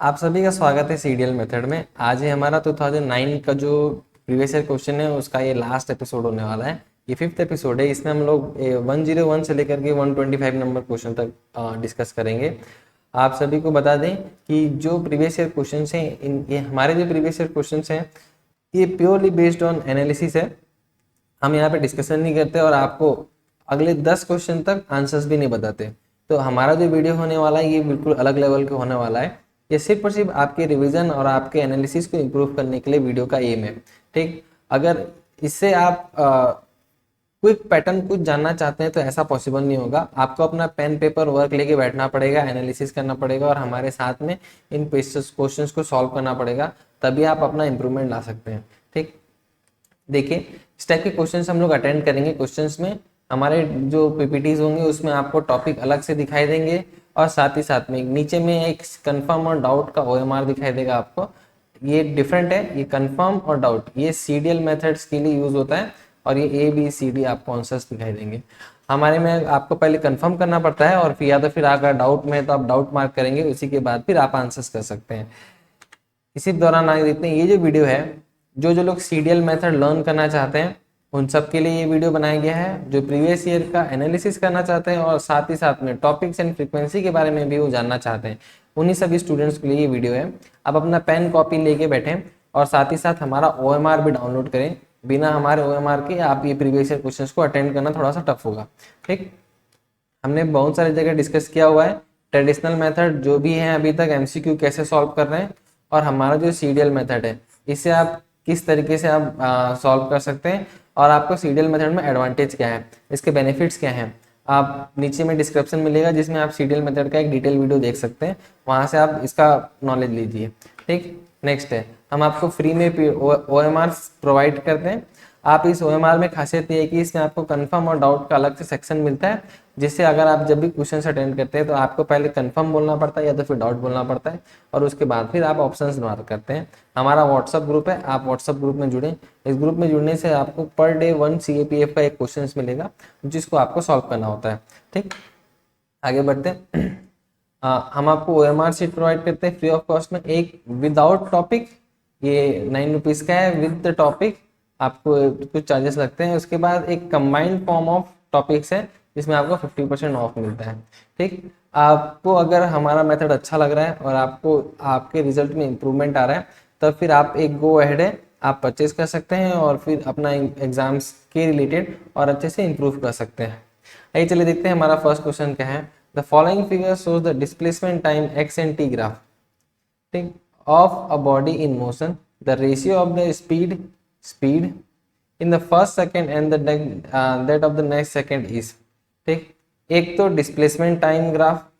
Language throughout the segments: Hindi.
आप सभी का स्वागत है सीडीएल मेथड में। आज ही हमारा 2009 का जो प्रीवियस ईयर क्वेश्चन है उसका ये लास्ट एपिसोड होने वाला है। ये 5th एपिसोड है। इसमें हम लोग 101 से लेकर के 125 नंबर क्वेश्चन तक डिस्कस करेंगे। आप सभी को बता दें कि जो प्रीवियस ईयर क्वेश्चन हैं ये हमारे जो प्रीवियस ईयर क्वेश्चन हैं ये प्योरली बेस्ड ऑन एनालिसिस है। हम यहाँ पे डिस्कशन नहीं करते और आपको अगले 10 क्वेश्चन तक आंसर्स भी नहीं बताते। तो हमारा जो वीडियो होने वाला है ये बिल्कुल अलग लेवल का होने वाला है। ये सिर्फ और सिर्फ आपके रिवीजन और आपके एनालिसिस को इम्प्रूव करने के लिए वीडियो का एम है। ठीक, अगर इससे आप क्विक पैटर्न कुछ जानना चाहते हैं तो ऐसा पॉसिबल नहीं होगा। आपको अपना पेन पेपर वर्क लेके बैठना पड़ेगा, एनालिसिस करना पड़ेगा और हमारे साथ में इन क्वेश्चंस को सॉल्व करना पड़ेगा, तभी आप अपना इंप्रूवमेंट ला सकते हैं। ठीक, देखिए इस टाइप के क्वेश्चंस हम लोग अटेंड करेंगे। क्वेश्चंस में हमारे जो पीपीटीज होंगे उसमें आपको टॉपिक अलग से दिखाई देंगे और साथ ही साथ में नीचे में एक कंफर्म और डाउट का ओएमआर दिखाई देगा आपको। ये डिफरेंट है, ये कंफर्म और डाउट ये सीडीएल मेथड्स के लिए यूज होता है और ये ABCD आपको आंसर्स दिखाई देंगे। हमारे में आपको पहले कंफर्म करना पड़ता है और फिर या तो फिर अगर डाउट में है तो आप डाउट मार्क करेंगे, उसी के बाद फिर आप आंसर्स कर सकते हैं। इसी दौरान आगे देखते हैं ये जो वीडियो है, जो लोग सीडीएल मेथड लर्न करना चाहते हैं उन सब के लिए ये वीडियो बनाया गया है। जो प्रीवियस ईयर का एनालिसिस करना चाहते हैं और साथ ही साथ में टॉपिक्स एंड फ्रीक्वेंसी के बारे में भी वो जानना चाहते हैं, उन्हीं सभी स्टूडेंट्स के लिए ये वीडियो है। आप अपना पेन कॉपी लेके बैठें और साथ ही साथ हमारा OMR भी डाउनलोड करें। बिना हमारे OMR के आप ये प्रीवियस ईयर क्वेश्चंस को अटेंड करना थोड़ा सा टफ होगा। ठीक, हमने बहुत सारी जगह डिस्कस किया हुआ है ट्रेडिशनल मेथड जो भी है अभी तक, MCQ कैसे सॉल्व कर रहे हैं, और हमारा जो सीडीएल मेथड है इससे आप किस तरीके से आप सॉल्व कर सकते हैं और आपको सीडीएल मेथड में एडवांटेज क्या है, इसके बेनिफिट्स क्या हैं। आप नीचे में डिस्क्रिप्शन मिलेगा जिसमें आप सीडीएल मेथड का एक डिटेल वीडियो देख सकते हैं, वहाँ से आप इसका नॉलेज लीजिए। ठीक, नेक्स्ट है हम आपको फ्री में OMR प्रोवाइड करते हैं। आप इस OMR में खासियत ये है कि इसमें आपको कंफर्म और डाउट का अलग से सेक्शन मिलता है, जिससे अगर आप जब भी क्वेश्चन अटेंड करते हैं तो आपको पहले कंफर्म बोलना पड़ता है या तो फिर डाउट बोलना पड़ता है और उसके बाद फिर आप ऑप्शंस मार्क करते हैं। हमारा व्हाट्सअप ग्रुप है, आप व्हाट्सअप ग्रुप में जुड़ें। इस ग्रुप में जुड़ने से आपको पर डे 1 CAPF का एक क्वेश्चन मिलेगा जिसको आपको सॉल्व करना होता है। ठीक, आगे बढ़ते हैं। हम आपको OMR शीट प्रोवाइड करते हैं फ्री ऑफ कॉस्ट में, एक विदाउट टॉपिक, ये 9 रुपीज का है, विद द टॉपिक आपको कुछ चार्जेस लगते हैं। उसके बाद एक कंबाइंड फॉर्म ऑफ टॉपिक्स है जिसमें आपको 50% ऑफ मिलता है। ठीक, आपको अगर हमारा मेथड अच्छा लग रहा है और आपको आपके रिजल्ट में इंप्रूवमेंट आ रहा है तब फिर आप एक गो अहेड है, आप परचेज कर सकते हैं और फिर अपना एग्जाम्स के रिलेटेड और अच्छे से इंप्रूव कर सकते हैं। आइए चलिए देखते हैं हमारा फर्स्ट क्वेश्चन क्या है। The following figure shows the displacement time x and t graph, ठीक, of a body in motion. The ratio of the speed in the first second and that of the next second is, ठीक। एक तो डिस्प्लेसमेंट टाइम ग्राफ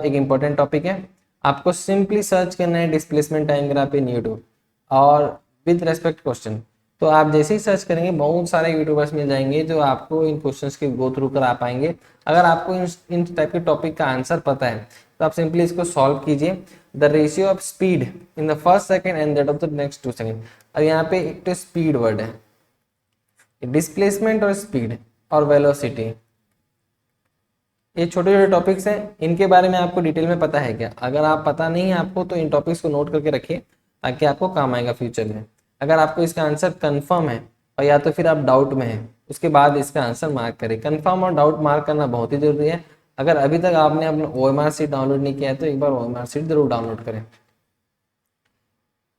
एक इंपॉर्टेंट टॉपिक है। आपको सिंपली सर्च करना है डिस्प्लेसमेंट टाइम ग्राफ इन यूट्यूब और विद रेस्पेक्ट क्वेश्चन, तो आप जैसे ही सर्च करेंगे बहुत सारे यूट्यूबर्स मिल जाएंगे जो आपको इन क्वेश्चंस के गो थ्रू कर आ पाएंगे। अगर आपको इन टाइप के टॉपिक का आंसर पता है तो आप सिंपली इसको सॉल्व कीजिए। The ratio of speed in the first second and that of the next 2 second. और यहाँ पे एक तो स्पीड वर्ड है, डिस्प्लेसमेंट और स्पीड और वेलोसिटी, ये छोटे छोटे टॉपिक्स हैं। इनके बारे में आपको डिटेल में पता है क्या? अगर आप पता नहीं है आपको तो इन टॉपिक्स को नोट करके रखिए ताकि आपको काम आएगा फ्यूचर में। अगर आपको इसका आंसर कंफर्म है और या तो फिर आप डाउट में हैं उसके बाद इसका आंसर मार्क करें। कंफर्म और डाउट मार्क करना बहुत ही जरूरी है। अगर अभी तक आपने अपना OMR शीट डाउनलोड नहीं किया है तो एक बार OMR शीट जरूर डाउनलोड करें।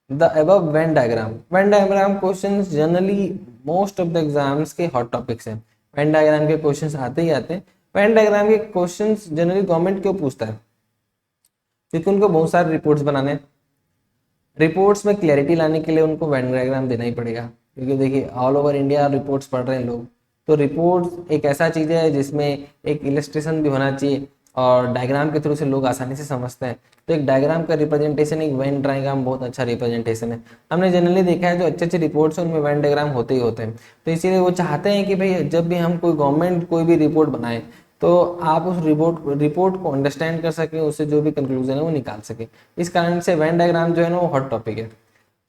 The above Venn diagram question generally most of the exams के हॉट टॉपिक्स हैं। वेन डायग्राम के क्वेश्चन आते ही आते हैं। वेन डायग्राम के क्वेश्चन जनरली गवर्नमेंट क्यों पूछता है? क्योंकि उनको बहुत सारे रिपोर्ट्स बनाने, रिपोर्ट्स में क्लैरिटी लाने के लिए उनको वेन डायग्राम देना ही पड़ेगा। क्योंकि देखिए ऑल ओवर इंडिया रिपोर्ट्स पढ़ रहे हैं लोग, तो रिपोर्ट्स एक ऐसा चीज़ है जिसमें एक इलस्ट्रेशन भी होना चाहिए और डायग्राम के थ्रू से लोग आसानी से समझते हैं। तो एक डायग्राम का रिप्रेजेंटेशन, एक वेन डायग्राम बहुत अच्छा रिप्रेजेंटेशन है। हमने जनरली देखा है जो अच्छे अच्छे रिपोर्ट्स हैं उनमें वेन डायग्राम होते ही होते हैं। तो इसीलिए वो चाहते हैं कि भाई जब भी हम कोई गवर्नमेंट कोई भी रिपोर्ट बनाए तो आप उस रिपोर्ट को अंडरस्टैंड कर सकें, उससे जो भी कंक्लूजन है वो निकाल सके। इस कारण से वेन डायग्राम जो है ना वो हॉट टॉपिक है।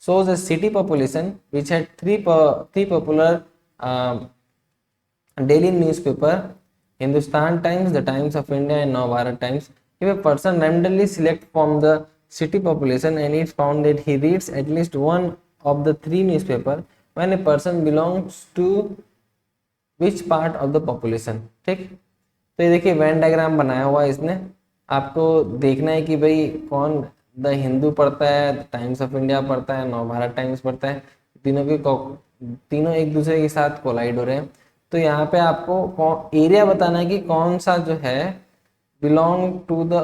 shows a city population which had three popular daily newspaper: Hindustan Times, The Times of India and Navbharat Times. If a person randomly select from the city population and it's found that he reads at least one of the three newspaper, when a person belongs to which part of the population? ठीक, तो ये देखिए वेन डायग्राम बनाया हुआ है इसने, आपको देखना है कि भाई कौन द हिंदू पढ़ता है, टाइम्स ऑफ इंडिया पढ़ता है, नवभारत टाइम्स पढ़ता है, तीनों एक दूसरे के साथ कोलाइड हो रहे हैं। तो यहाँ पे आपको एरिया बताना है कि कौन सा जो है belong to the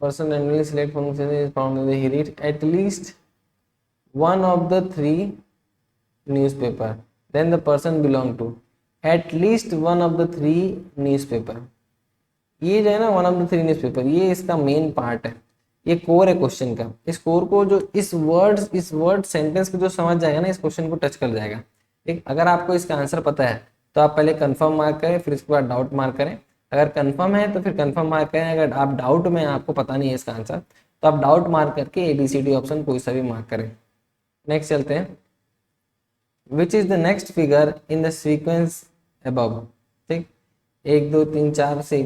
person randomly select from is found that he read at least one of the three newspaper, then the person belong to at least one of the three newspaper। ये जो है ना one of the three newspaper, ये इसका मेन पार्ट है, ये कोर है क्वेश्चन का। इस कोर को जो इस वर्ड सेंटेंस को जो समझ जाएगा ना, इस क्वेश्चन को टच कर जाएगा। ठीक, अगर आपको इसका आंसर पता है तो आप पहले कंफर्म मार्क करें, फिर इसके बाद डाउट मार्क करें। अगर कंफर्म है तो फिर कंफर्म मार्क करें, अगर आप डाउट में आपको पता नहीं है इसका आंसर तो आप डाउट मार्क करके ABCD ऑप्शन कोई सा भी मार्क करें। नेक्स्ट चलते हैं, which is the next figure in the sequence above. ठीक, 1 2 3 4 से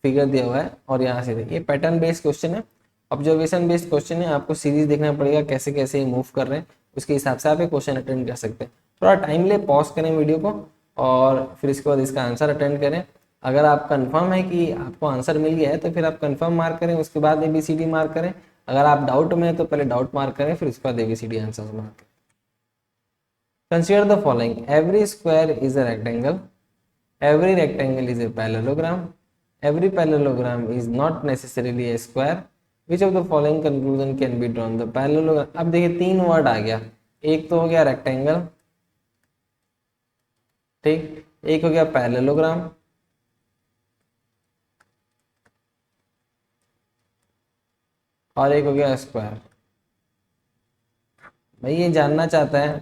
फिगर दिया हुआ है और यहाँ से ये पैटर्न बेस्ड क्वेश्चन है, ऑब्जर्वेशन बेस्ड क्वेश्चन है। आपको सीरीज देखना पड़ेगा कैसे कैसे मूव कर रहे हैं, उसके हिसाब से आप ये क्वेश्चन अटेंड कर सकते हैं। थोड़ा टाइम ले, पॉज करें वीडियो को और फिर इसके बाद इसका आंसर अटेंड करें। अगर आप कंफर्म है कि आपको आंसर मिल गया है तो फिर आप कंफर्म मार्क करें, उसके बाद ABCD मार्क करें। अगर आप डाउट में है तो पहले डाउट मार्क करें, फिर उसके बाद ABCD आंसर मार्क करें। Consider the following, every square is a rectangle, every rectangle is a parallelogram, every parallelogram is not necessarily a square, which of the following conclusion can be drawn? The parallelogram, अब देखिए 3 वर्ड आ गया, एक तो हो गया रेक्टेंगल, ठीक, एक हो गया पैरेललोग्राम, और एक हो गया स्क्वायर। भाई ये जानना चाहता है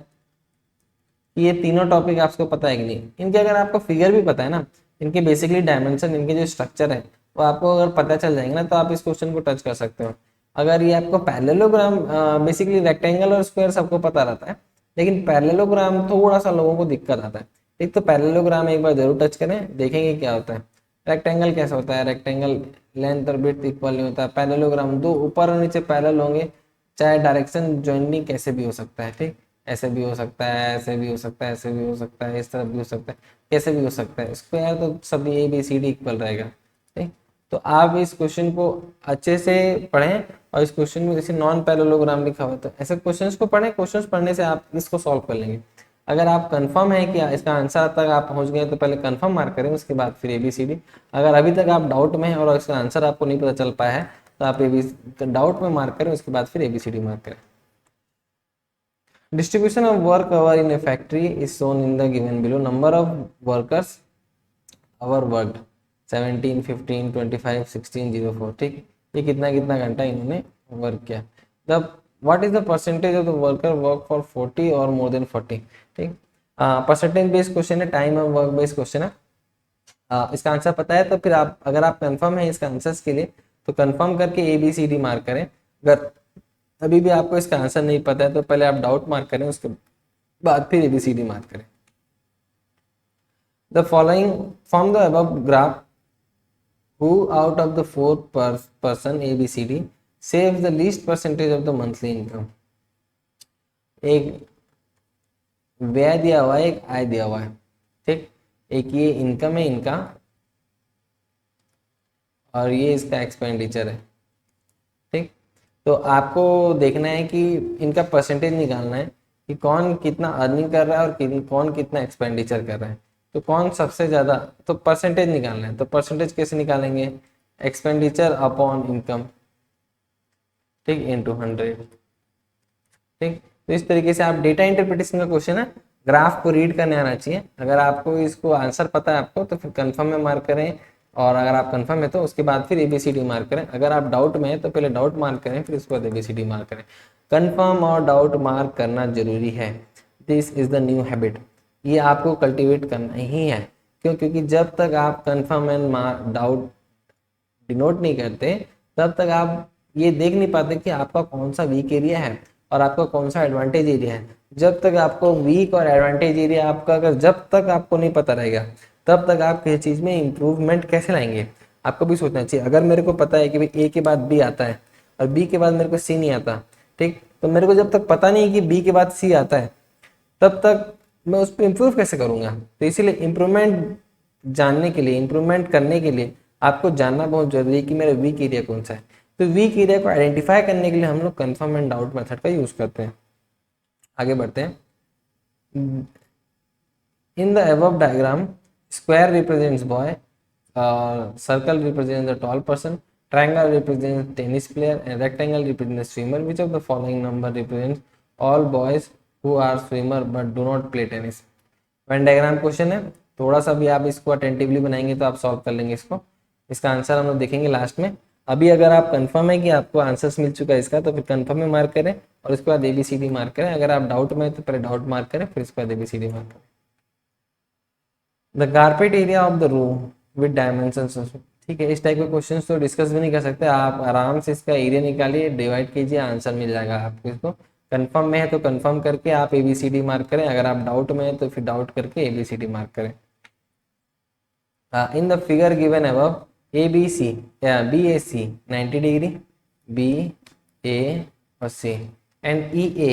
कि ये तीनों टॉपिक आपको पता है कि नहीं। इनके अगर आपको फिगर भी पता है ना, इनके बेसिकली डायमेंशन, इनके जो स्ट्रक्चर है वो आपको अगर पता चल जाएंगे ना तो आप इस क्वेश्चन को टच कर सकते हो। अगर ये आपको पैरेललोग्राम, बेसिकली रेक्टेंगल और स्क्वायर सबको पता रहता है, लेकिन पैरेललोग्राम थोड़ा सा लोगों को दिक्कत आता है। एक तो पैरेललोग्राम एक बार जरूर टच करें, देखेंगे क्या होता है। रेक्टेंगल कैसा होता है, रेक्टेंगल लेंथ और विड्थ इक्वल नहीं होता। पैरेललोग्राम दो ऊपर और नीचे पैरेलल होंगे, चाहे डायरेक्शन ज्वाइनिंग कैसे भी हो सकता है, ठीक, ऐसे भी हो सकता है, ऐसे भी हो सकता है, ऐसे भी हो सकता है, इस तरफ भी हो सकता है, कैसे भी हो सकता है। स्क्वायर तो सभी ABCD इक्वल रहेगा, ठीक। तो आप इस क्वेश्चन को अच्छे से पढ़ें और इस क्वेश्चन में जैसे नॉन पैरेललोग्राम लिखा हुआ है तो ऐसे क्वेश्चंस को पढ़ें, क्वेश्चंस पढ़ने से आप इसको सॉल्व कर लेंगे। अगर आप कंफर्म है कि इसका आंसर तक आप पहुंच गए तो पहले कंफर्म मार्क करें, उसके बाद फिर ABCD। अगर अभी तक आप डाउट में हैं और इसका आंसर आपको नहीं पता चल पाया है तो आप डाउट में मार्क करें, उसके बाद फिर ABCD मार्क करें। Distribution of work hour in a factory is shown in the given below. Number of workers hour worked 17, 15, 25, 16, 04। ठीक, ये कितना कितना घंटा इन्होंने वर्क किया। The what is the percentage of the worker work for 40 और मोर देन 40। ठीक, परसेंटेज बेस्ड क्वेश्चन है, टाइम और वर्क बेस्ड क्वेश्चन है। इसका आंसर पता है तो फिर आप, अगर आप कंफर्म है इसका आंसर्स के लिए तो कंफर्म करके ABCD मार्क करें। अगर अभी भी आपको इसका आंसर नहीं पता है तो पहले आप डाउट मार्क करें, उसके बाद फिर ABCD मार्क करें। The following from the above graph, who out of the 4 person ABCD saves the least percentage of the monthly income. एक व्यय दिया हुआ है, एक आय दिया हुआ है, ठीक, एक ये इनकम है इनका और ये इसका एक्सपेंडिचर है, ठीक। तो आपको देखना है कि इनका परसेंटेज निकालना है कि कौन कितना अर्निंग कर रहा है और कौन कितना एक्सपेंडिचर कर रहा है। तो कौन सबसे ज़्यादा, तो परसेंटेज निकालना है। तो परसेंटेज कैसे निकालेंगे, एक्सपेंडिचर अपॉन इनकम, ठीक, इनटू 100, ठीक। तो इस तरीके से आप, डेटा इंटरप्रिटेशन का क्वेश्चन है, ग्राफ को रीड करने आना चाहिए। अगर आपको इसको आंसर पता है आपको तो फिर कंफर्म में मार्क करें, और अगर आप कंफर्म है तो उसके बाद फिर ABCD मार्क करें। अगर आप डाउट में है तो पहले डाउट मार्क करें, फिर उसके बाद ABCD मार्क करें। कंफर्म और डाउट मार्क करना जरूरी है। This is the new habit, ये आपको कल्टीवेट करना ही है। क्यों? क्योंकि जब तक आप कंफर्म एंड डाउट डिनोट नहीं करते तब तक आप ये देख नहीं पाते कि आपका कौन सा वीक एरिया है और आपका कौन सा एडवांटेज एरिया है। जब तक आपको वीक और एडवांटेज एरिया आपका, अगर जब तक आपको नहीं पता रहेगा तब तक आप किसी चीज़ में इम्प्रूवमेंट कैसे लाएंगे। आपको भी सोचना चाहिए। अगर मेरे को पता है कि भाई ए के बाद बी आता है और बी के बाद मेरे को सी नहीं आता, ठीक, तो मेरे को जब तक पता नहीं कि बी के बाद सी आता है तब तक मैं उस पर इम्प्रूव कैसे करूँगा। तो इसीलिए इम्प्रूवमेंट जानने के लिए, इम्प्रूवमेंट करने के लिए आपको जानना बहुत जरूरी है कि मेरा वीक एरिया कौन सा है। तो वीक एरिया को आइडेंटिफाई करने के लिए हम लोग कन्फर्म एंड डाउट मेथड का यूज़ करते हैं। आगे बढ़ते हैं। In the above diagram, square represents boy, circle represents the tall person, triangle represents tennis player, and rectangle represents swimmer. Which of the following number represents all boys who are swimmer but do not play tennis? Venn diagram question है, थोड़ा सा भी आप इसको अटेंटिवली बनाएंगे तो आप सॉल्व कर लेंगे इसको। इसका आंसर हम लोग देखेंगे लास्ट में। अभी अगर आप कंफर्म है कि आपको आंसर्स मिल चुका है इसका, तो फिर कंफर्म में मार्क करें और उसके बाद ABCD मार्क करें। अगर आप डाउट में तो पहले डाउट मार्क करें, फिर उसके बाद ABCD मार्क करें। The carpet area of the room with dimensions. ठीक है, इस टाइप के क्वेश्चन तो डिस्कस भी नहीं कर सकते, आप आराम से इसका एरिया निकालिए, डिवाइड कीजिए, आंसर मिल जाएगा आपको। इसको कंफर्म में है तो कंफर्म करके आप ABCD मार्क करें, अगर आप डाउट में है तो फिर डाउट करके ABCD मार्क करें। In the figure given above ABC BAC 90 degree, BA और C एंड EA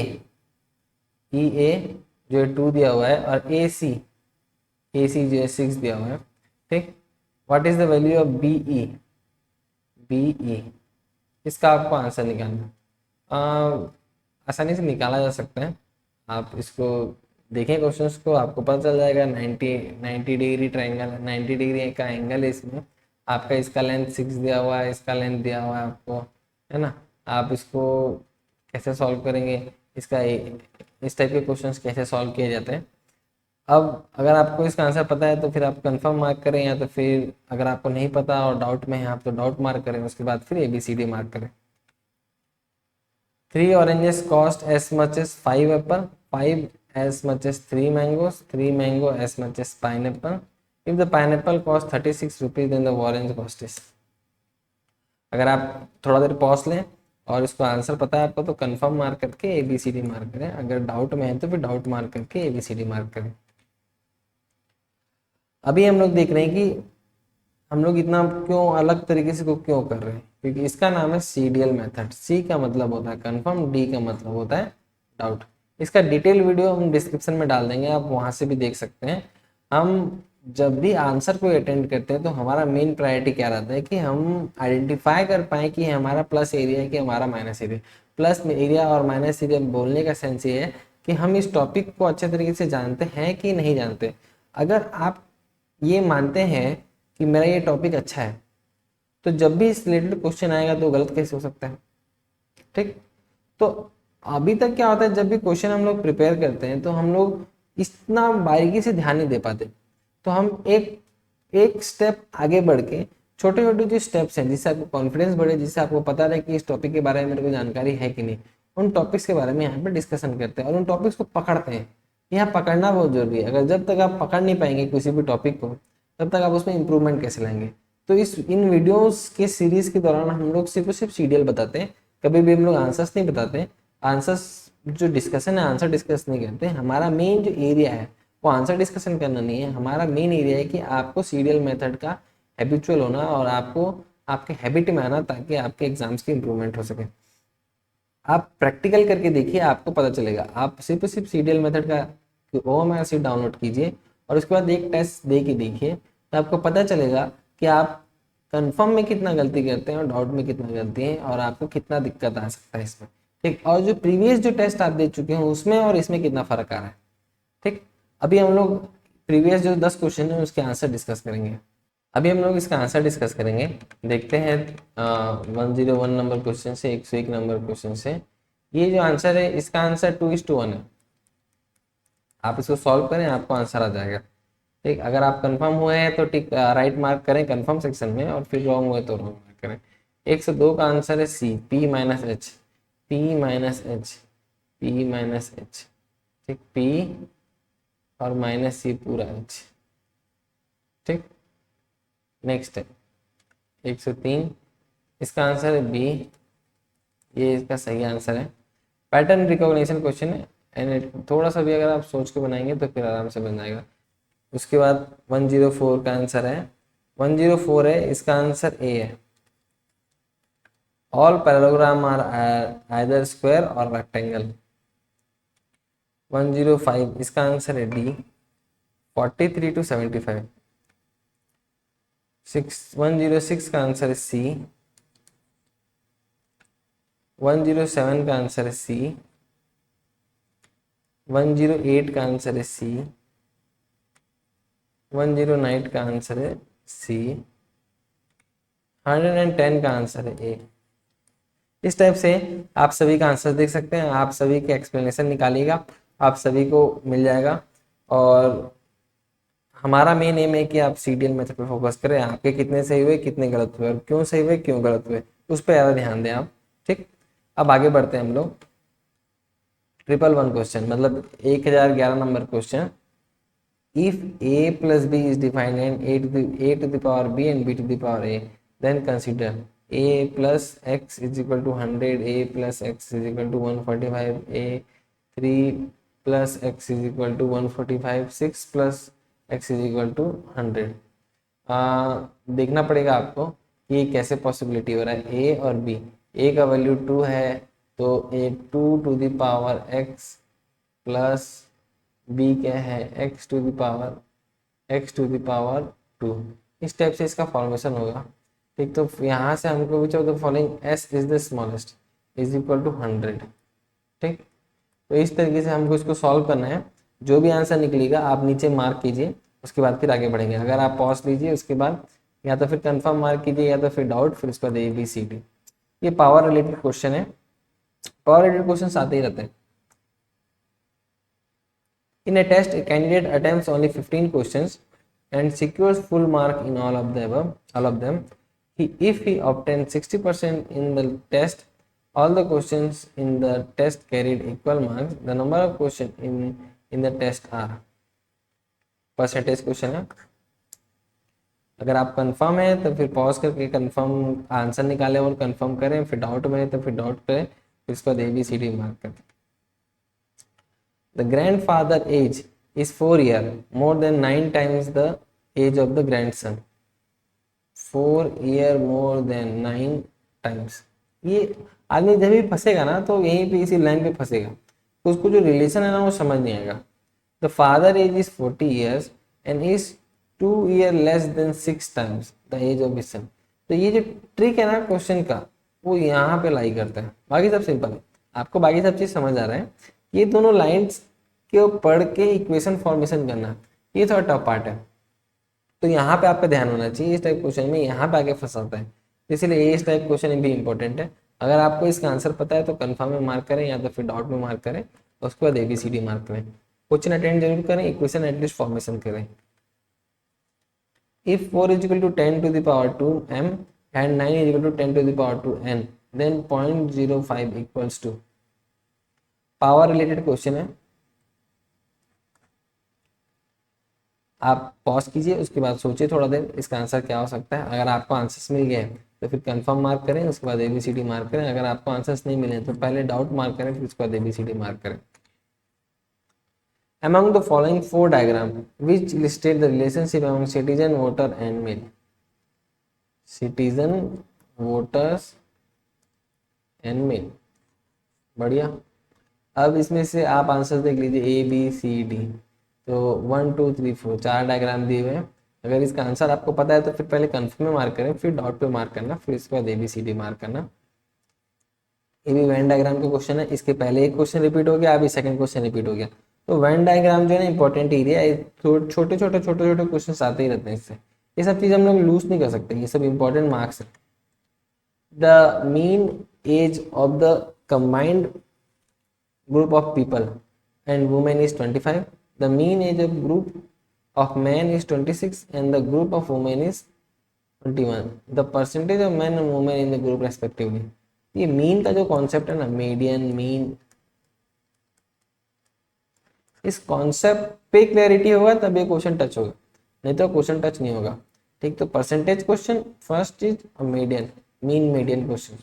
जो है 2 दिया हुआ है और AC जो है 6 दिया हुआ है। ठीक, what is the value of BE? इसका आपको आंसर निकालना आसानी से निकाला जा सकता है। आप इसको देखें क्वेश्चंस को, आपको पता चल जाएगा। 90 डिग्री ट्रायंगल, 90 डिग्री का एंगल है इसमें, आपका इसका लेंथ 6 दिया हुआ है, इसका लेंथ दिया हुआ है आपको, है ना। आप इसको कैसे सॉल्व करेंगे, इसका इस टाइप के क्वेश्चंस कैसे सॉल्व किए जाते हैं। अब अगर आपको इसका आंसर पता है तो फिर आप कंफर्म मार्क करें, या तो फिर अगर आपको नहीं पता और डाउट में है आप तो डाउट मार्क करें, उसके बाद फिर ABCD मार्क करें। 3 oranges cost as much as 5 apple, 5 as much as 3 mangoes, 3 mango as much as pineapple. If the pineapple cost 36 rupees, then the orange cost is। अगर आप थोड़ा देर पॉज लें और इसको आंसर पता है आपको तो कंफर्म मार्क करके ABCD मार्क करें, अगर डाउट में है तो फिर डाउट मार्क करके ABCD मार्क करें। अभी हम लोग देख रहे हैं कि हम लोग इतना क्यों अलग तरीके से को क्यों कर रहे हैं, क्योंकि इसका नाम है CDL मेथड। C का मतलब होता है कंफर्म, D का मतलब होता है डाउट। इसका डिटेल वीडियो हम डिस्क्रिप्शन में डाल देंगे, आप वहां से भी देख सकते हैं। हम जब भी आंसर को अटेंड करते हैं तो हमारा मेन प्रायोरिटी क्या रहता है कि हम आइडेंटिफाई कर पाए कि हमारा प्लस एरिया है कि हमारा माइनस एरिया। प्लस एरिया और माइनस एरिया बोलने का सेंस ये है कि हम इस टॉपिक को अच्छे तरीके से जानते हैं कि नहीं जानते। अगर आप ये मानते हैं कि मेरा ये टॉपिक अच्छा है, तो जब भी इस रिलेटेड क्वेश्चन आएगा तो गलत कैसे हो सकता है। ठीक, तो अभी तक क्या होता है, जब भी क्वेश्चन हम लोग प्रिपेयर करते हैं तो हम लोग इतना बारीकी से ध्यान नहीं दे पाते, तो हम एक स्टेप आगे बढ़ के छोटे छोटे जो स्टेप्स हैं जिससे आपको कॉन्फिडेंस बढ़े, जिससे आपको पता रहे कि इस टॉपिक के बारे में मेरे को जानकारी है कि नहीं, उन टॉपिक्स के बारे में यहाँ पे डिस्कशन करते हैं और उन टॉपिक्स को पकड़ते हैं। यहाँ पकड़ना बहुत जरूरी है। अगर जब तक आप पकड़ नहीं पाएंगे किसी भी टॉपिक को, तब तक आप उसमें इंप्रूवमेंट कैसे लाएंगे। तो इन वीडियोस के सीरीज के दौरान हम लोग सिर्फ और सिर्फ CDL बताते हैं, कभी भी हम लोग आंसर्स नहीं बताते। आंसर्स जो डिस्कशन है, आंसर डिस्कस नहीं करते। हमारा मेन जो एरिया है वो आंसर डिस्कशन करना नहीं है, हमारा मेन एरिया है कि आपको CDL मेथड का हैबिचुअल होना और आपको आपके हैबिट में आना, ताकि आपके एग्जाम्स की इंप्रूवमेंट हो सके। आप प्रैक्टिकल करके देखिए, आपको पता चलेगा। आप सिर्फ CDL मेथड का OMR शीट डाउनलोड कीजिए और उसके बाद एक टेस्ट दे के देखिए, तो आपको पता चलेगा कि आप कंफर्म में कितना गलती करते हैं और डाउट में कितना गलती है और आपको कितना दिक्कत आ सकता है इसमें। ठीक, और जो प्रीवियस जो टेस्ट आप दे चुके हैं उसमें और इसमें कितना फर्क आ रहा है। ठीक, अभी हम लोग प्रीवियस जो 10 क्वेश्चन है उसके आंसर डिस्कस करेंगे। अभी हम लोग इसका आंसर डिस्कस करेंगे। देखते हैं 101 नंबर क्वेश्चन से 101 नंबर क्वेश्चन से। ये जो आंसर है इसका आंसर 2:1 है। आप इसको सॉल्व करें, आपको आंसर आ जाएगा। ठीक, अगर आप कंफर्म हुए हैं तो ठीक राइट मार्क करें कंफर्म सेक्शन में, और फिर रॉन्ग हुए तो रॉन्ग मार्क करें। 102 का आंसर है C, P minus H, P minus H, P minus H. ठीक, P और माइनस C पूरा H। ठीक, नेक्स्ट है 103, इसका आंसर है B, ये इसका सही आंसर है। पैटर्न रिकॉग्निशन क्वेश्चन है, एंड थोड़ा सा भी अगर आप सोच के बनाएंगे तो फिर आराम से बन जाएगा। उसके बाद 104 का आंसर है 104 है, इसका आंसर ए है। All parallelogram are either square और रेक्टेंगल। 105 इसका आंसर है डी, 43 to 75। 106 का आंसर है सी, 107 का आंसर है सी, 108 का आंसर है सी, 109 का आंसर है सी, 110 का आंसर है ए। इस टाइप से आप सभी का आंसर देख सकते हैं, आप सभी के एक्सप्लेनेशन निकालिएगा, आप सभी को मिल जाएगा। और हमारा मेन एम है कि आप सीडीएल मेथड पर फोकस करें, आपके कितने सही हुए कितने गलत हुए और क्यों सही हुए क्यों गलत हुए, उस पर ज़्यादा ध्यान दें आप। ठीक, अब आगे बढ़ते हैं हम लोग। 111 क्वेश्चन, मतलब 1011 number question. If a plus b is defined and a to the power b and b to the power a, then consider a plus x is equal to 100, a plus x is equal to 145, a 3 plus x is equal to 145, 6 plus x is equal to 100। देखना पड़ेगा आपको कि ये कैसे पॉसिबिलिटी हो रहा है। a और b, a का वैल्यू 2 है तो a 2 to the power x plus b क्या है x to the power 2। इस टाइप से इसका फॉर्मेशन होगा। ठीक, तो यहाँ से हमको which of the following s is the smallest is equal to 100। ठीक, तो इस तरीके से हमको इसको सॉल्व करना है। जो भी आंसर निकलेगा आप नीचे मार्क कीजिए, उसके बाद फिर आगे बढ़ेंगे। अगर आप पॉज लीजिए उसके बाद या तो फिर कंफर्म मार्क कीजिए या तो फिर डाउट, फिर उसके बाद ए बी सी डी। ये पावर रिलेटेड क्वेश्चन है, पावर रिलेटेड क्वेश्चन आते ही रहते हैं। In a test, a candidate attempts only 15 questions and secures full mark in all of them. If he obtains 60% in the test, all the questions in the test carried equal marks. The number of questions in the test are। Percentage question है। अगर आप कंफर्म है तो फिर पॉज करके कंफर्म आंसर निकालें और कंफर्म करें, फिर डाउट में है तो फिर डाउट करें, फिर इसको ABCD मार्क करें। The grandfather age is 4 years, more than 9 times the age of the grandson। 4 year more than 9 times। ये आदमी जब भी फंसेगा ना तो यहीं पे इसी लाइन पे फंसेगा, तो उसको जो रिलेशन है ना वो समझ नहीं आएगा। The father age is 40 years and is 2 year less than 6 times the age of his son। तो ये जो ट्रिक है ना क्वेश्चन का वो यहाँ पे लाई करता है, बाकी सब सिंपल है। आपको बाकी सब चीज समझ आ रहा है। ये दोनों लाइंस के पढ़ के इक्वेशन फॉर्मेशन करना, ये थोड़ा टफ पार्ट है, तो यहाँ पे आपका ध्यान होना चाहिए। इस टाइप क्वेश्चन में यहाँ पे आके फंसाता है, इसलिए इस टाइप क्वेश्चन भी इंपॉर्टेंट है। अगर आपको इसका आंसर पता है तो कंफर्म में मार्क करें या तो फिर डाउट में मार्क करें, उसके बाद ABCD मार्क करें। क्वेश्चन अटेंड जरूर करें, इक्वेशन एटलीस्ट फॉर्मेशन करें। If 4 is equal to 10 to the power 2m and 9 is equal to 10 to the power 2n, then 0.05 equals to। Power related question है, आप पॉज कीजिए उसके बाद सोचिए थोड़ा देर इसका आंसर क्या हो सकता है। अगर आपको आंसर्स मिल गए तो फिर कंफर्म मार्क करें, उसके बाद ABCD मार्क करें। अगर आपको आंसर्स नहीं मिले तो पहले डाउट मार्क करें, फिर उसके बाद ABCD मार्क करें। Among the following 4 diagrams, which illustrate the relationship among citizen, voter and mail। citizen, voters and mail। बढ़िया। अब इसमें से आप आंसर देख लीजिए ABCD, तो 1 2 3 4 4 डायग्राम दिए हुए हैं। अगर इसका आंसर आपको पता है तो फिर पहले कंफर्म में मार्क करें, फिर डाउट पे मार्क करना, फिर इसके बाद ABCD मार्क करना। ये भी वेन डायग्राम का क्वेश्चन है, इसके पहले एक क्वेश्चन रिपीट हो गया, अभी सेकंड क्वेश्चन रिपीट हो गया। तो वेन डायग्राम जो है ना इंपॉर्टेंट एरिया है, छोटे छोटे क्वेश्चन आते ही रहते हैं इससे। ये सब चीज हम लोग लूज नहीं कर सकते, ये सब इंपॉर्टेंट मार्क्स है। The mean age of the combined group of people and women is 25। The mean age of group of men is 26 and the group of women is 21। The percentage of men and women in the group respectively। ये मीन का जो कॉन्सेप्ट है ना, मीडियन मीन, इस कॉन्सेप्ट पे क्लैरिटी होगा तब ये क्वेश्चन टच होगा, नहीं तो क्वेश्चन टच नहीं होगा। ठीक, तो परसेंटेज क्वेश्चन फर्स्ट चीज और median mean median question.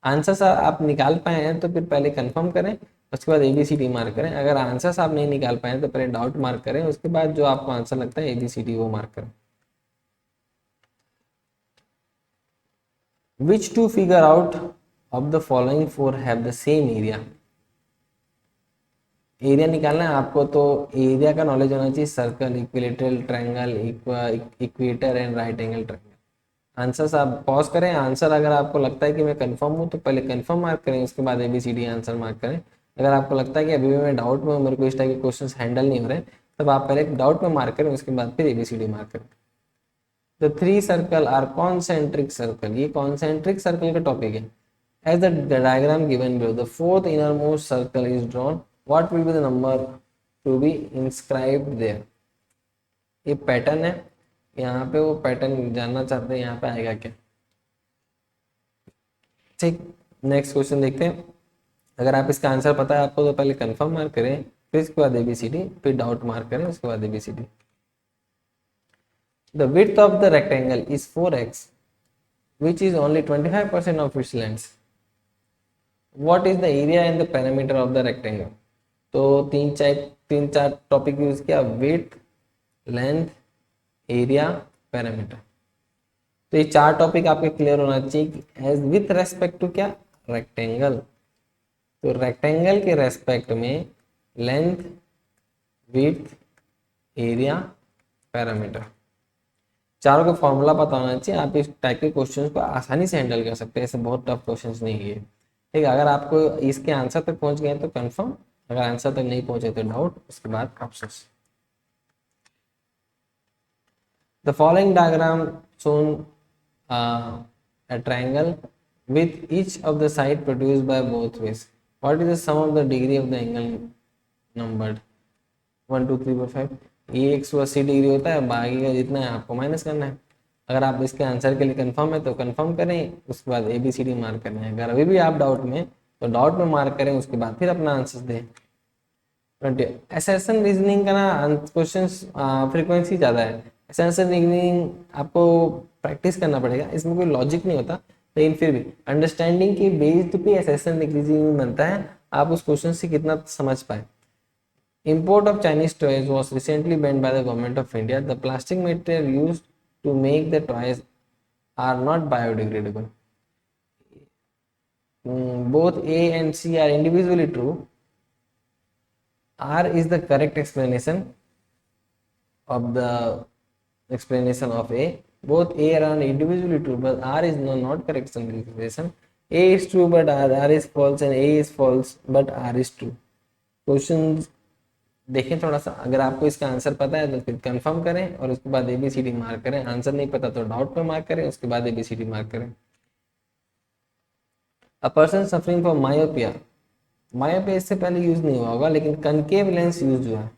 Answers आप निकाल पाए हैं तो फिर पहले कंफर्म करें, उसके बाद ABCD मार्क करें। अगर आंसर्स आप नहीं निकाल पाए तो पहले डाउट मार्क करें, उसके बाद जो आपको आंसर लगता है ABCD वो मार्क करें। Which two figure out of the following four have the same area. Area निकालना है आपको, तो एरिया का नॉलेज होना चाहिए। Circle, equilateral triangle, equator and right angle triangle. Answers आप पॉज करें, आंसर अगर आपको लगता है कि मैं कंफर्म हूँ तो पहले कंफर्म मार्क करें, उसके बाद ABCD आंसर मार्क करें। अगर आपको लगता है कि अभी भी मैं डाउट में हूँ, मेरे को इस टाइप के क्वेश्चंस हैंडल नहीं हो रहे, तब आप पहले डाउट में मार्क करें, उसके बाद फिर ABCD मार्क करें। The three circle are concentric circle, ये कॉन्सेंट्रिक सर्कल का टॉपिक है। As the diagram given below, the fourth innermost circle is drawn, what will be the number to be inscribed there. ये पैटर्न है, यहाँ पे वो पैटर्न जानना चाहते हैं, यहाँ पे आएगा क्या। ठीक, नेक्स्ट क्वेश्चन देखते हैं। अगर आप इसका आंसर पता है आपको तो पहले कंफर्म मार्क करें, फिर इसके बाद ABCD, फिर डाउट मार्क करें, उसके बाद ABCD। The width of the rectangle is 4x which is only 25% of its length. What is the area and the perimeter of the rectangle? तो तीन चार टॉपिक यूज किया, विड्थ, लेंथ, एरिया, पैरामीटर। तो ये चार टॉपिक आपके क्लियर होना चाहिए एज विथ रेस्पेक्ट टू क्या, रेक्टेंगल। तो रेक्टेंगल के रेस्पेक्ट में लेंथ, विड्थ, एरिया, पैरामीटर, चारों का फॉर्मूला पता होना चाहिए। आप इस टाइप के क्वेश्चंस को आसानी से हैंडल कर सकते हैं, ऐसे बहुत टफ क्वेश्चंस नहीं है। ठीक है, अगर आपको इसके आंसर तक पहुंच गए तो कंफर्म, अगर आंसर तक नहीं पहुंचे तो डाउट, उसके बाद options. The following diagram shown a triangle with each of the side produced by both ways. What is the sum of the degree of the angle numbered 1 2 3 4 5? ये 180 डिग्री होता है, बाकी का जितना है आपको माइनस करना है। अगर आप इसके आंसर के लिए कंफर्म है तो कंफर्म करें, उसके बाद ABCD मार्क करना है। अगर अभी भी आप डाउट में तो डाउट में मार्क करें, उसके बाद फिर अपना आंसर दें। एसेशन रीजनिंग का ना क्वेश्चन फ्रीक्वेंसी ज़्यादा है। एसेशन रीजनिंग आपको प्रैक्टिस करना पड़ेगा, इसमें कोई लॉजिक नहीं होता, लेकिन फिर भी अंडरस्टैंडिंग की बेस्ड पे एसेशन रीजनिंग बनता है, आप उस क्वेश्चन से कितना समझ पाए। Import of Chinese toys was recently banned by the government of India. The plastic material used to make the toys are not biodegradable. Both A and C are individually true. R is the correct explanation of the explanation of A. Both A are individually true, but R is not correct explanation. A is true, but R is false, and A is false, but R is true. Questions देखें थोड़ा सा, अगर आपको इसका आंसर पता है तो फिर कंफर्म करें और उसके बाद ABCD मार्क करें। आंसर नहीं पता तो डाउट पे मार्क करें, उसके बाद ABCD मार्क करें। A person suffering from myopia, myopia इससे पहले यूज नहीं हुआ होगा, लेकिन कनकेव लेंस यूज हुआ है।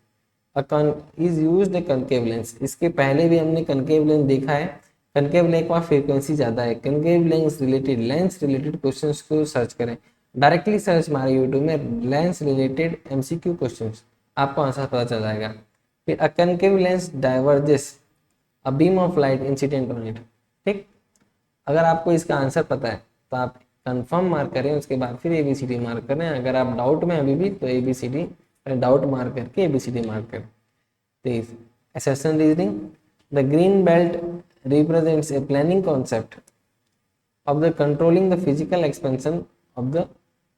Is used A concave lens, इसके पहले भी हमने कनकेव लेंस देखा है। कनकेव लेंस का फ्रीक्वेंसी ज्यादा है। कनकेव लेंस रिलेटेड क्वेश्चंस को सर्च करें, डायरेक्टली सर्च मारे यूट्यूब में लेंस रिलेटेड MCQ क्वेश्चंस, आपको आंसर पता चल जाएगा। फिर uh concave lens diverges a beam of light incident on it. ठीक, अगर आपको इसका आंसर पता है तो आप कंफर्म मार्क करें, उसके बाद फिर ABCD मार्क करें। अगर आप डाउट में अभी भी तो ABCD डाउट मार्क करके ABCD मार्क करें। तेईस, assertion reasoning. The green belt represents a planning concept of the controlling the physical expansion of the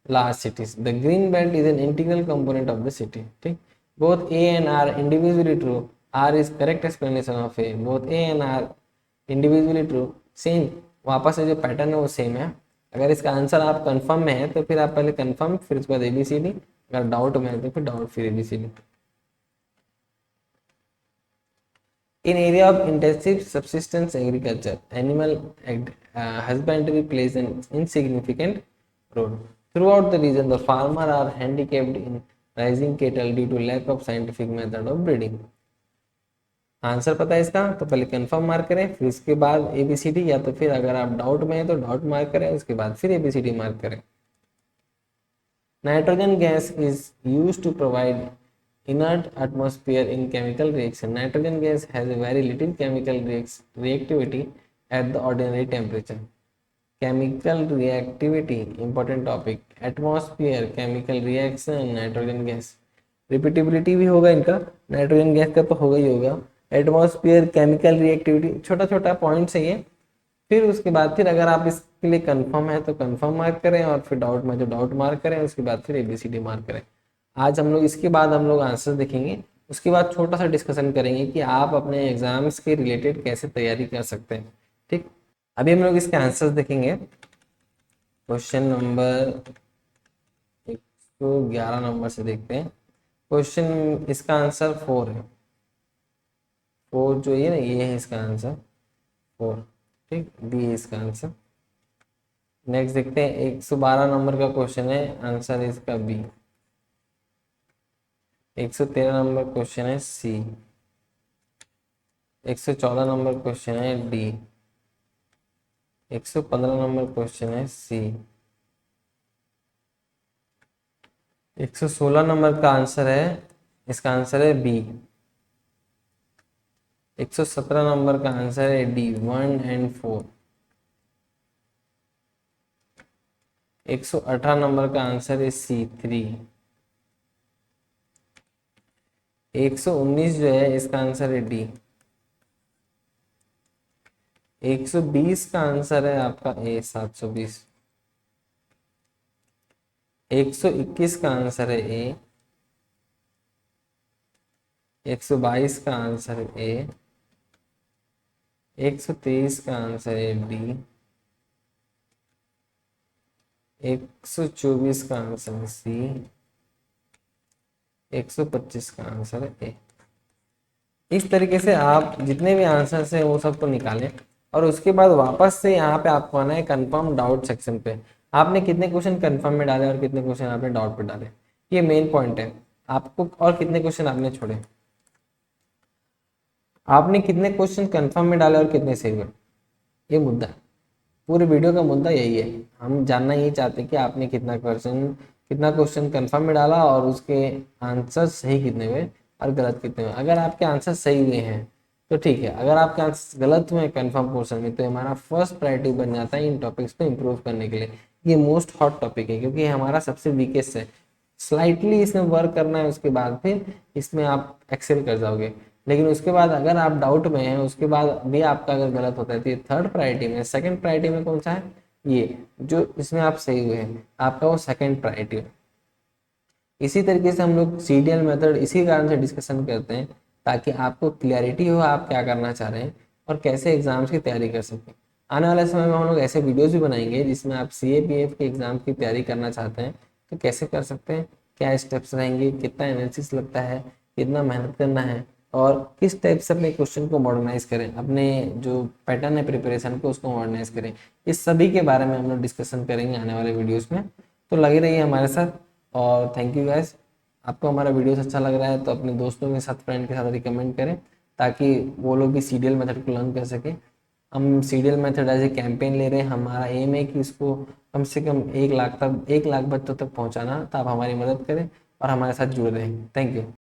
large cities. The green belt is an integral component of the city. ठीक, both A and R individually true. R is correct explanation of A. Both A and R individually true. Same, वापस से जो पैटर्न है वो सेम है। अगर इसका आंसर आप कंफर्म में है तो फिर आप पहले कंफर्म, फिर उसके बाद ABCD, अगर डाउट में है तो फिर डाउट, फिर ABCD। In area of intensive subsistence agriculture, animal husbandry plays an insignificant role. Throughout the region, the farmers are handicapped in raising cattle due to lack of scientific method of breeding. Answer पता है इसका तो पहले कंफर्म मार्क करें, फिर इसके बाद ABCD, या तो फिर अगर आप डाउट में है तो डाउट मार्क करें, उसके बाद फिर ABCD मार्क करें। Nitrogen gas is used to provide inert atmosphere in chemical reaction. Nitrogen gas has a very little chemical reactivity at the ordinary temperature. Chemical reactivity, important topic. Atmosphere, chemical reaction, nitrogen gas. Repeatability भी होगा इनका, नाइट्रोजन गैस का तो होगा ही होगा। एटमॉस्फेयर, केमिकल रिएक्टिविटी, छोटा छोटा पॉइंट्स है ये। फिर उसके बाद फिर अगर आप इस के लिए कंफर्म है तो कंफर्म मार्क करें, और फिर डाउट में तो डाउट मार्क करें, उसके बाद फिर ABCD मार्क करें। आज हम लोग इसके बाद हम लोग आंसर देखेंगे, उसके बाद छोटा सा डिस्कशन करेंगे कि आप अपने एग्जाम्स के रिलेटेड कैसे तैयारी कर सकते हैं। ठीक, अभी हम लोग इसके आंसर्स देखेंगे। क्वेश्चन नंबर 111 नंबर से देखते हैं। क्वेश्चन, इसका आंसर 4 है। 4 जो ये ना, ये है इसका आंसर 4। ठीक, बी है इसका आंसर। नेक्स्ट देखते हैं, 112 नंबर का क्वेश्चन है, आंसर है इसका बी। 113 नंबर क्वेश्चन है सी। 114 नंबर क्वेश्चन है डी। 115 नंबर क्वेश्चन है सी। 116 नंबर का आंसर है, इसका आंसर है बी। 117 नंबर का आंसर है डी, 1 एंड 4। 118 नंबर का आंसर है सी, 3। 119 जो है इसका आंसर है डी। 120 का आंसर है आपका ए, 720। 121 का आंसर है ए। 122 का आंसर है ए। 123 का आंसर है बी। 124 का आंसर है सी। 125 का आंसर है ए। इस तरीके से आप जितने भी आंसर्स हैं वो सबको निकालें, और उसके बाद वापस से यहाँ पे आपको आना है कंफर्म डाउट सेक्शन पे। आपने कितने क्वेश्चन कंफर्म में डाले और कितने क्वेश्चन आपने डाउट पे डाले, ये मेन पॉइंट है आपको। और कितने क्वेश्चन आपने छोड़े, आपने कितने क्वेश्चन कंफर्म में डाले और कितने सही हुए, ये मुद्दा है। पूरे वीडियो का मुद्दा यही है। हम जानना यही चाहते हैं कि आपने कितना क्वेश्चन कंफर्म में डाला और उसके आंसर सही कितने हुए और गलत कितने हुए। अगर आपके आंसर सही हुए हैं तो ठीक है, अगर आपके आंसर गलत हुए कंफर्म पोर्शन में तो हमारा फर्स्ट प्रायोरिटी बन जाता है इन टॉपिक्स को इम्प्रूव करने के लिए। ये मोस्ट हॉट टॉपिक है क्योंकि ये हमारा सबसे वीकेस्ट है। स्लाइटली इसमें वर्क करना है, उसके बाद फिर इसमें आप एक्सेल कर जाओगे। लेकिन उसके बाद अगर आप डाउट में हैं, उसके बाद भी आपका अगर गलत होता है तो ये थर्ड प्रायोरिटी में। सेकंड प्रायोरिटी में कौन सा है, ये जो इसमें आप सही हुए हैं आपका वो सेकंड प्रायोरिटी है। इसी तरीके से हम लोग सीडीएल मेथड इसी कारण से डिस्कशन करते हैं ताकि आपको क्लैरिटी हो आप क्या करना चाह रहे हैं और कैसे एग्जाम्स की तैयारी कर सकें। आने वाले समय में हम लोग ऐसे वीडियोस भी बनाएंगे जिसमें आप CAPF के एग्जाम की तैयारी करना चाहते हैं तो कैसे कर सकते हैं, क्या स्टेप्स रहेंगे, कितना एनालिसिस लगता है, कितना मेहनत करना है, और किस टाइप से अपने क्वेश्चन को मॉडर्नाइज करें, अपने जो पैटर्न है प्रिपरेशन को उसको मॉडर्नाइज करें। इस सभी के बारे में हम लोग डिस्कशन करेंगे आने वाले वीडियोस में। तो लगे रहिए हमारे साथ, और थैंक यू गाइस। आपको हमारा वीडियोस अच्छा लग रहा है तो अपने दोस्तों के साथ, फ्रेंड के साथ रिकमेंड करें ताकि वो लोग भी सीडीएल मेथड को लर्न कर सकें। हम CDL method as a campaign ले रहे हैं। हमारा एम है कि इसको कम से कम 1 लाख बच्चों तक पहुंचाना। तो आप हमारी मदद करें और हमारे साथ जुड़े रहें। Thank you.